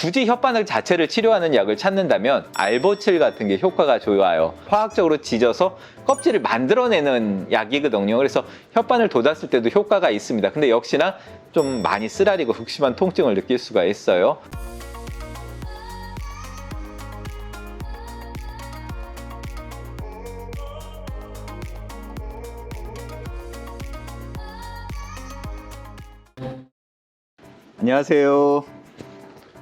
굳이 혓바늘 자체를 치료하는 약을 찾는다면 알보칠 같은 게 효과가 좋아요. 화학적으로 지져서 껍질을 만들어내는 약이거든요. 그래서 혓바늘 돋았을 때도 효과가 있습니다. 근데 역시나 좀 많이 쓰라리고 극심한 통증을 느낄 수가 있어요. 안녕하세요.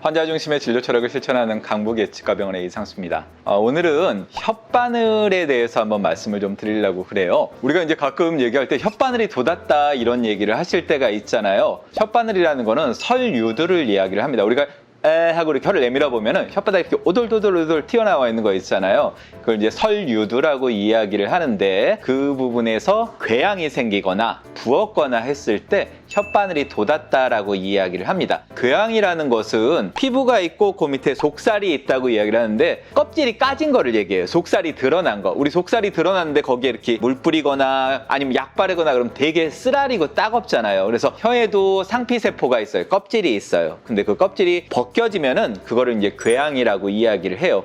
환자 중심의 진료 철학을 실천하는 강북예치과병원의 이상수입니다. 오늘은 혓바늘에 대해서 한번 말씀을 좀 드리려고 그래요. 우리가 이제 가끔 얘기할 때 혓바늘이 돋았다 이런 얘기를 하실 때가 있잖아요. 혓바늘이라는 거는 설유두를 이야기를 합니다. 우리가 에 하고 이렇게 혀를 내밀어 보면은 혓바닥이 이렇게 오돌도돌 튀어나와 있는 거 있잖아요. 그걸 이제 설유두라고 이야기를 하는데 그 부분에서 궤양이 생기거나 부었거나 했을 때 혓바늘이 돋았다라고 이야기를 합니다. 궤양이라는 것은 피부가 있고 그 밑에 속살이 있다고 이야기를 하는데 껍질이 까진 거를 얘기해요. 속살이 드러난 거. 우리 속살이 드러났는데 거기에 이렇게 물 뿌리거나 아니면 약 바르거나 그러면 되게 쓰라리고 따갑잖아요. 그래서 혀에도 상피세포가 있어요. 껍질이 있어요. 근데 그 껍질이 벗겨지면은 그거를 이제 궤양이라고 이야기를 해요.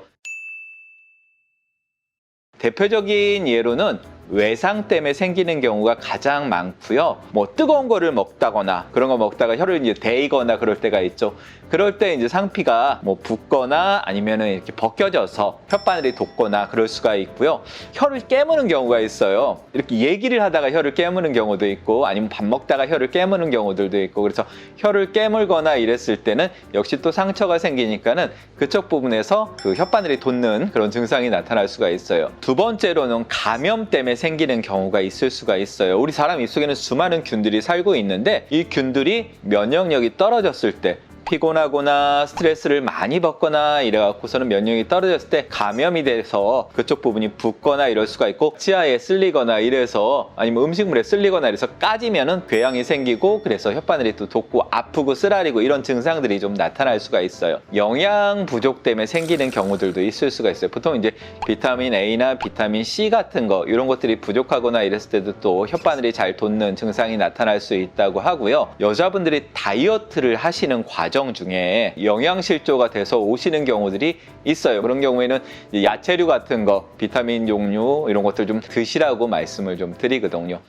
대표적인 예로는 외상 때문에 생기는 경우가 가장 많고요. 뭐 뜨거운 거를 먹다거나 그런 거 먹다가 혀를 이제 데이거나 그럴 때가 있죠. 그럴 때 이제 상피가 뭐 붓거나 아니면은 이렇게 벗겨져서 혓바늘이 돋거나 그럴 수가 있고요. 혀를 깨무는 경우가 있어요. 이렇게 얘기를 하다가 혀를 깨무는 경우도 있고 아니면 밥 먹다가 혀를 깨무는 경우들도 있고 그래서 혀를 깨물거나 이랬을 때는 역시 또 상처가 생기니까는 그쪽 부분에서 그 혓바늘이 돋는 그런 증상이 나타날 수가 있어요. 두 번째로는 감염 때문에 생기는 경우가 있을 수가 있어요. 우리 사람 입속에는 수많은 균들이 살고 있는데 이 균들이 면역력이 떨어졌을 때 피곤하거나 스트레스를 많이 받거나 이래갖고서는 면역력이 떨어졌을 때 감염이 돼서 그쪽 부분이 붓거나 이럴 수가 있고 치아에 쓸리거나 이래서 아니면 음식물에 쓸리거나 이래서 까지면은 궤양이 생기고 그래서 혓바늘이 또 돋고 아프고 쓰라리고 이런 증상들이 좀 나타날 수가 있어요. 영양 부족 때문에 생기는 경우들도 있을 수가 있어요. 보통 이제 비타민 A나 비타민 C 같은 거 이런 것들이 부족하거나 이랬을 때도 또 혓바늘이 잘 돋는 증상이 나타날 수 있다고 하고요. 여자분들이 다이어트를 하시는 과정 중에 영양실조가 돼서 오시는 경우들이 있어요. 그런 경우에는 야채류 같은 거, 비타민 종류 이런 것들 좀 드시라고 말씀을 좀 드리거든요.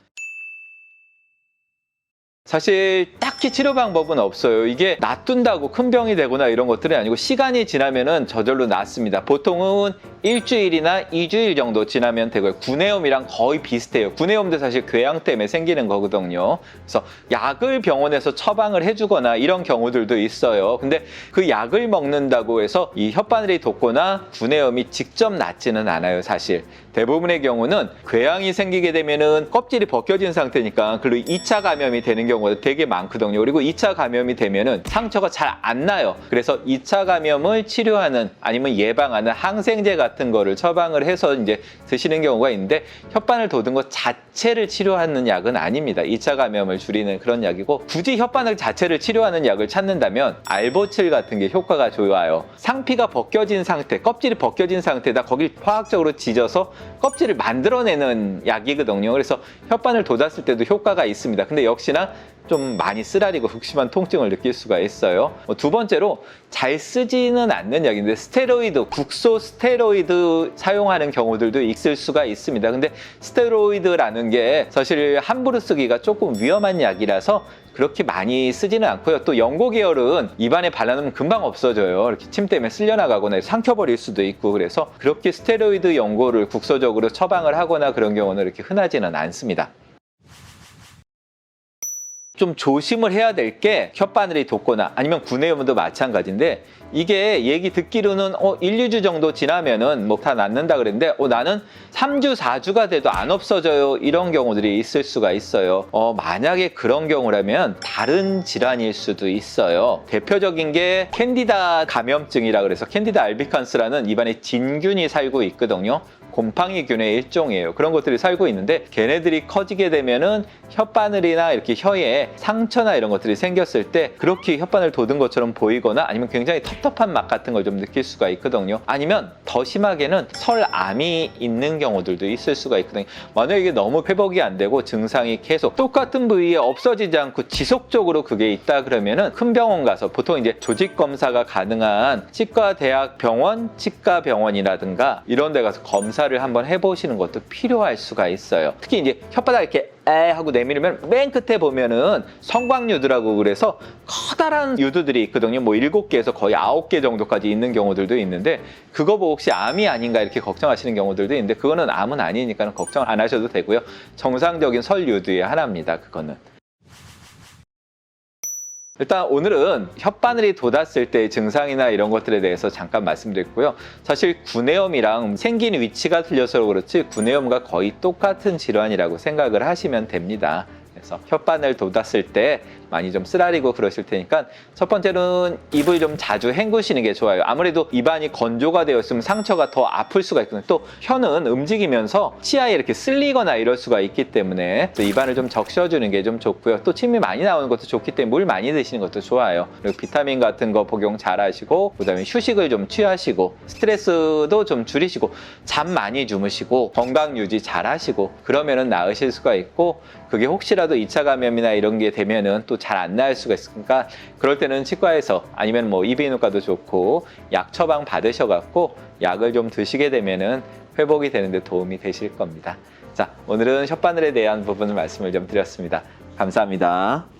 사실 딱히 치료 방법은 없어요. 이게 놔둔다고 큰 병이 되거나 이런 것들이 아니고 시간이 지나면은 저절로 낫습니다. 보통은 일주일이나 2주일 정도 지나면 되고요. 구내염이랑 거의 비슷해요. 구내염도 사실 궤양 때문에 생기는 거거든요. 그래서 약을 병원에서 처방을 해주거나 이런 경우들도 있어요. 근데 그 약을 먹는다고 해서 이 혓바늘이 돋거나 구내염이 직접 낫지는 않아요, 사실. 대부분의 경우는 궤양이 생기게 되면은 껍질이 벗겨진 상태니까 그리고 2차 감염이 되는 경우가 되게 많거든요. 그리고 2차 감염이 되면은 상처가 잘 안 나요. 그래서 2차 감염을 치료하는 아니면 예방하는 항생제 같은 거를 처방을 해서 이제 드시는 경우가 있는데 혓바늘 돋은 것 자체를 치료하는 약은 아닙니다. 2차 감염을 줄이는 그런 약이고 굳이 혓바늘 자체를 치료하는 약을 찾는다면 알보칠 같은 게 효과가 좋아요. 상피가 벗겨진 상태, 껍질이 벗겨진 상태에다 거길 화학적으로 지져서 껍질을 만들어내는 약이거든요. 그래서 혓바늘 돋았을 때도 효과가 있습니다. 근데 역시나 좀 많이 쓰라리고 극심한 통증을 느낄 수가 있어요. 두 번째로 잘 쓰지는 않는 약인데 스테로이드, 국소 스테로이드 사용하는 경우들도 있을 수가 있습니다. 근데 스테로이드라는 게 사실 함부로 쓰기가 조금 위험한 약이라서 그렇게 많이 쓰지는 않고요. 또 연고 계열은 입안에 발라놓으면 금방 없어져요. 이렇게 침 때문에 쓸려나가거나 삼켜버릴 수도 있고 그래서 그렇게 스테로이드 연고를 국소적으로 처방을 하거나 그런 경우는 이렇게 흔하지는 않습니다. 좀 조심을 해야 될 게 혓바늘이 돋거나 아니면 구내염도 마찬가지인데 이게 얘기 듣기로는 1, 2주 정도 지나면은 뭐 다 낫는다 그랬는데 나는 3주, 4주가 돼도 안 없어져요. 이런 경우들이 있을 수가 있어요. 만약에 그런 경우라면 다른 질환일 수도 있어요. 대표적인 게 캔디다 감염증이라 그래서 캔디다 알비칸스라는 입안에 진균이 살고 있거든요. 곰팡이균의 일종이에요. 그런 것들이 살고 있는데 걔네들이 커지게 되면은 혓바늘이나 이렇게 혀에 상처나 이런 것들이 생겼을 때 그렇게 혓바늘 돋은 것처럼 보이거나 아니면 굉장히 텁텁한 맛 같은 걸 좀 느낄 수가 있거든요. 아니면 더 심하게는 설암이 있는 경우들도 있을 수가 있거든요. 만약에 이게 너무 회복이 안 되고 증상이 계속 똑같은 부위에 없어지지 않고 지속적으로 그게 있다 그러면은 큰 병원 가서 보통 이제 조직 검사가 가능한 치과대학병원, 치과병원이라든가 이런 데 가서 검사를 한번 해보시는 것도 필요할 수가 있어요. 특히 이제 혓바닥 이렇게 에 하고 내밀면 맨 끝에 보면은 성광유두라고 그래서 커다란 유두들이 있거든요. 뭐 7개에서 거의 9개 정도까지 있는 경우들도 있는데 그거 보고 혹시 암이 아닌가 이렇게 걱정하시는 경우들도 있는데 그거는 암은 아니니까 걱정 안 하셔도 되고요. 정상적인 설유두의 하나입니다. 그거는. 일단 오늘은 혓바늘이 돋았을 때의 증상이나 이런 것들에 대해서 잠깐 말씀드렸고요. 사실 구내염이랑 생긴 위치가 틀려서 그렇지 구내염과 거의 똑같은 질환이라고 생각을 하시면 됩니다. 그래서 혓바늘 돋았을 때 많이 좀 쓰라리고 그러실 테니까 첫 번째는 입을 좀 자주 헹구시는 게 좋아요. 아무래도 입안이 건조가 되어 있으면 상처가 더 아플 수가 있거든요. 또 혀는 움직이면서 치아에 이렇게 쓸리거나 이럴 수가 있기 때문에 또 입안을 좀 적셔주는 게 좀 좋고요. 또 침이 많이 나오는 것도 좋기 때문에 물 많이 드시는 것도 좋아요. 그리고 비타민 같은 거 복용 잘 하시고 그다음에 휴식을 좀 취하시고 스트레스도 좀 줄이시고 잠 많이 주무시고 건강 유지 잘 하시고 그러면은 나으실 수가 있고 그게 혹시라도 2차 감염이나 이런 게 되면은 또 잘 안 나을 수가 있으니까 그럴 때는 치과에서 아니면 뭐 이비인후과도 좋고 약 처방 받으셔갖고 약을 좀 드시게 되면은 회복이 되는데 도움이 되실 겁니다. 자, 오늘은 혓바늘에 대한 부분을 말씀을 좀 드렸습니다. 감사합니다.